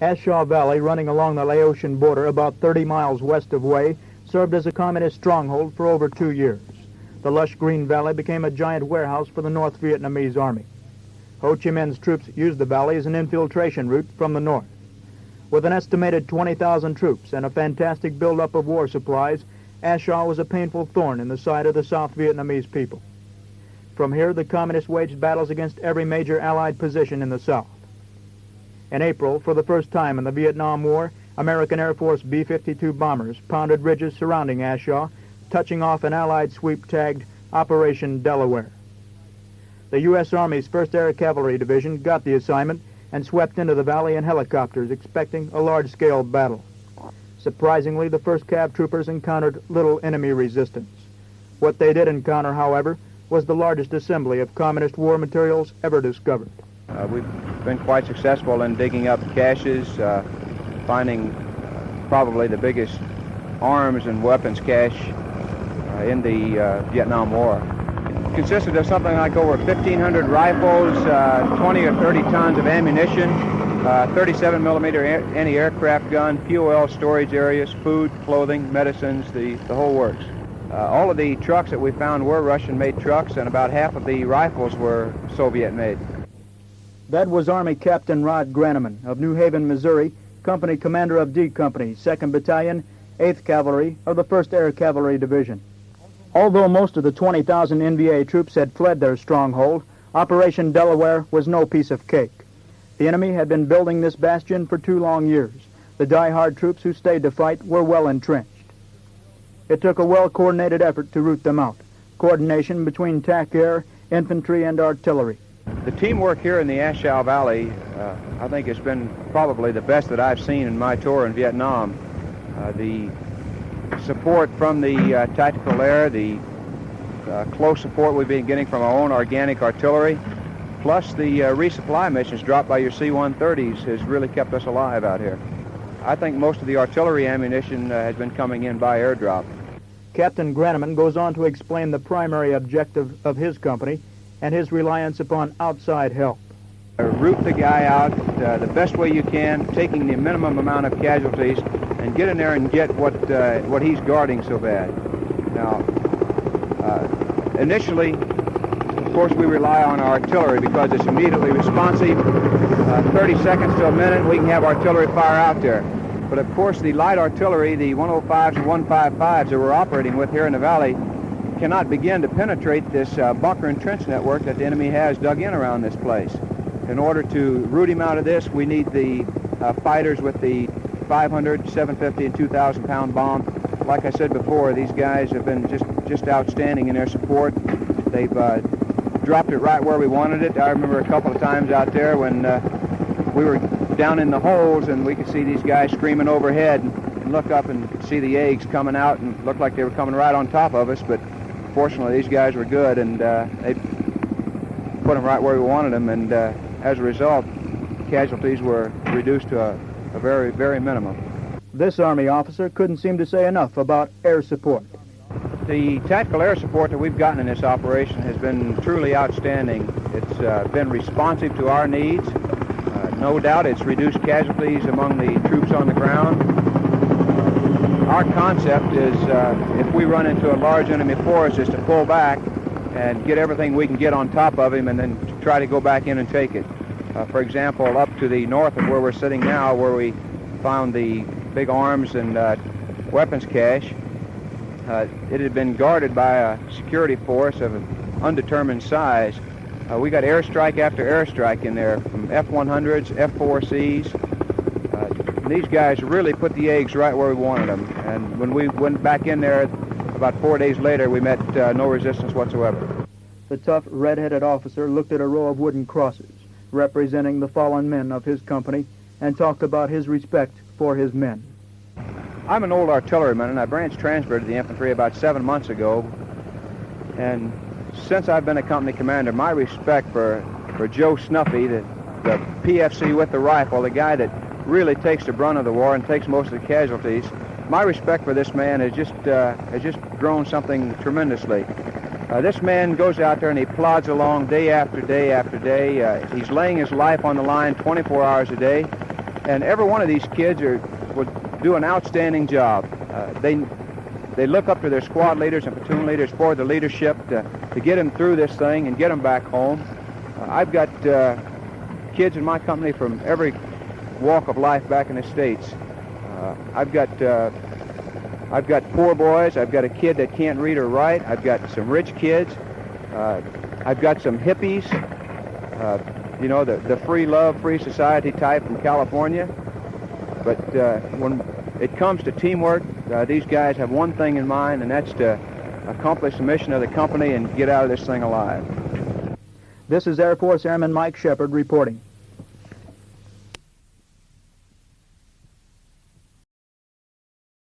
A Shau Valley, running along the Laotian border about 30 miles west of Hue, served as a communist stronghold for over 2 years. The lush green valley became a giant warehouse for the North Vietnamese Army. Ho Chi Minh's troops used the valley as an infiltration route from the north. With an estimated 20,000 troops and a fantastic buildup of war supplies, A Shau was a painful thorn in the side of the South Vietnamese people. From here, the communists waged battles against every major Allied position in the South. In April, for the first time in the Vietnam War, American Air Force B-52 bombers pounded ridges surrounding A Shau, touching off an Allied sweep tagged Operation Delaware. The U.S. Army's 1st Air Cavalry Division got the assignment and swept into the valley in helicopters, expecting a large-scale battle. Surprisingly, the 1st Cav troopers encountered little enemy resistance. What they did encounter, however, was the largest assembly of communist war materials ever discovered. We've been quite successful in digging up caches, finding probably the biggest arms and weapons cache in the Vietnam War. It consisted of something like over 1,500 rifles, 20 or 30 tons of ammunition, 37 millimeter anti-aircraft gun, fuel storage areas, food, clothing, medicines, the whole works. All of the trucks that we found were Russian-made trucks, and about half of the rifles were Soviet-made. That was Army Captain Rod Graneman of New Haven, Missouri, Company Commander of D Company, 2nd Battalion, 8th Cavalry of the 1st Air Cavalry Division. Although most of the 20,000 NVA troops had fled their stronghold, Operation Delaware was no piece of cake. The enemy had been building this bastion for 2 long years. The die-hard troops who stayed to fight were well entrenched. It took a well-coordinated effort to root them out, coordination between TAC Air, infantry, and artillery. The teamwork here in the A Shau Valley, I think, has been probably the best that I've seen in my tour in Vietnam. The support from the tactical air, the close support we've been getting from our own organic artillery, plus the resupply missions dropped by your C-130s has really kept us alive out here. I think most of the artillery ammunition has been coming in by airdrop. Captain Graneman goes on to explain the primary objective of his company and his reliance upon outside help. Root the guy out the best way you can, taking the minimum amount of casualties, and get in there and get what he's guarding so bad. Now, initially, of course, we rely on our artillery because it's immediately responsive. 30 seconds to a minute, we can have artillery fire out there. But of course, the light artillery, the 105s and 155s that we're operating with here in the valley, cannot begin to penetrate this bunker and trench network that the enemy has dug in around this place. In order to root him out of this, we need the fighters with the 500, 750, and 2,000 pound bomb. Like I said before, these guys have been just outstanding in their support. They've dropped it right where we wanted it. I remember a couple of times out there when we were down in the holes and we could see these guys screaming overhead and look up and see the eggs coming out and looked like they were coming right on top of us, but fortunately these guys were good and they put them right where we wanted them, and as a result, casualties were reduced to a very, very minimum. This Army officer couldn't seem to say enough about air support. The tactical air support that we've gotten in this operation has been truly outstanding. It's been responsive to our needs. No doubt it's reduced casualties among the troops on the ground. Our concept is if we run into a large enemy force is to pull back and get everything we can get on top of him and then try to go back in and take it. For example, up to the north of where we're sitting now, where we found the big arms and weapons cache, it had been guarded by a security force of an undetermined size. We got airstrike after airstrike in there, from F-100s, F-4Cs. These guys really put the eggs right where we wanted them. And when we went back in there, about 4 days later, we met no resistance whatsoever. The tough, red-headed officer looked at a row of wooden crosses representing the fallen men of his company and talked about his respect for his men. I'm an old artilleryman, and I branch transferred to the infantry about 7 months ago. And since I've been a company commander, my respect for Joe Snuffy, the PFC with the rifle, the guy that really takes the brunt of the war and takes most of the casualties, my respect for this man has just grown something tremendously. This man goes out there and he plods along day after day after day. He's laying his life on the line 24 hours a day. And every one of these kids would do an outstanding job. They look up to their squad leaders and platoon leaders for the leadership to get them through this thing and get them back home. I've got kids in my company from every walk of life back in the States. I've got poor boys. I've got a kid that can't read or write. I've got some rich kids. I've got some hippies, you know, the free love, free society type from California. But when it comes to teamwork, these guys have one thing in mind, and that's to accomplish the mission of the company and get out of this thing alive. This is Air Force Airman Mike Shepard reporting.